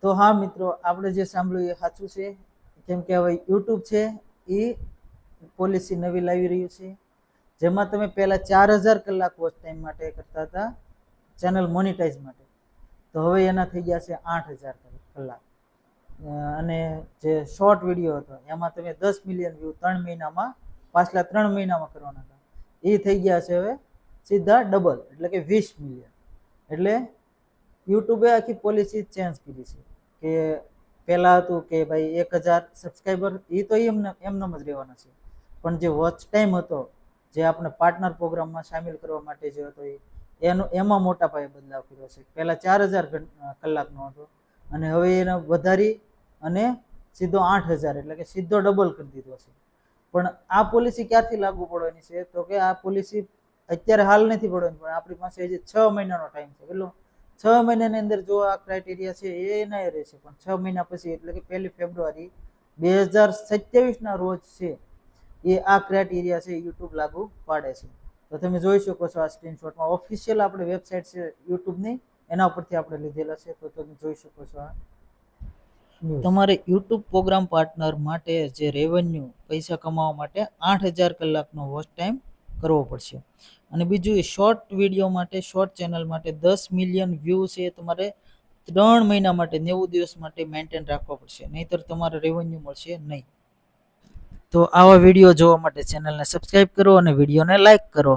તો હા મિત્રો, આપણે જે સાંભળ્યું એ સાચું છે. કેમ કે હવે યુટ્યુબ છે એ પોલિસી નવી લાવી રહ્યું છે, જેમાં તમે પહેલા 4000 કલાક વોચ ટાઈમ માટે કરતા હતા ચેનલ મોનિટાઈઝ માટે, તો હવે એના થઈ ગયા છે 8000 કલાક. અને જે શોર્ટ વિડીયો હતો એમાં તમે 10 મિલિયન વ્યૂ 3 મહિનામાં, પાછલા 3 મહિનામાં કરવાના હતા, એ થઈ ગયા છે હવે સીધા ડબલ, એટલે કે 20 મિલિયન. એટલે યુટ્યુબે આખી પોલિસી ચેન્જ કરી છે કે પહેલા હતું કે ભાઈ 1000 સબસ્ક્રાઈબર એ તો એમનેમ જ રહેવાના છે, પણ જે વોચ ટાઈમ હતો, જે આપણે પાર્ટનર પ્રોગ્રામમાં સામેલ કરવા માટે જે હતો એમાં મોટા પાયે બદલાવ કર્યો છે. પહેલા 4000 કલાકનો હતો અને હવે એને વધારી અને સીધો 8000, એટલે કે સીધો ડબલ કરી દીધો છે. પણ આ પોલિસી ક્યારથી લાગુ પડવાની છે? તો કે આ પોલિસી અત્યારે હાલ નથી પડવાની, પણ આપણી પાસે હજી 6 મહિનાનો ટાઈમ છે. કેટલો? 6 મહિનાની અંદર જો આ ક્રાઇટેરિયા છે એ એના રહેશે, પણ 6 મહિના પછી, એટલે કે 1 ફેબ્રુઆરી 2027ના રોજ છે એ આ ક્રાઇટેરિયા છે યુટ્યુબ લાગુ પાડે છે. તો તમે જોઈ શકો છો આ સ્ક્રીનશોટમાં, ઓફિશિયલ આપણે વેબસાઇટ છે યુટ્યુબની, એના ઉપરથી આપણે લીધેલા છે. તો તમે જોઈ શકો છો આ. તમારે યુટ્યુબ પ્રોગ્રામ પાર્ટનર માટે જે રેવન્યુ પૈસા કમાવા માટે 8000 કલાકનો વોચ ટાઈમ કરવો પડશે. અને બીજું એ શોર્ટ વિડીયો માટે, શોર્ટ ચેનલ માટે 10 મિલિયન વ્યૂ છે તમારે 3 મહિના માટે, 90 દિવસ માટે મેન્ટેન રાખવા પડશે, નહીતર તમારે રેવન્યુ મળશે નહીં. તો આવા વિડીયો જોવા માટે ચેનલને સબસ્ક્રાઇબ કરો અને વિડીયોને લાઈક કરો.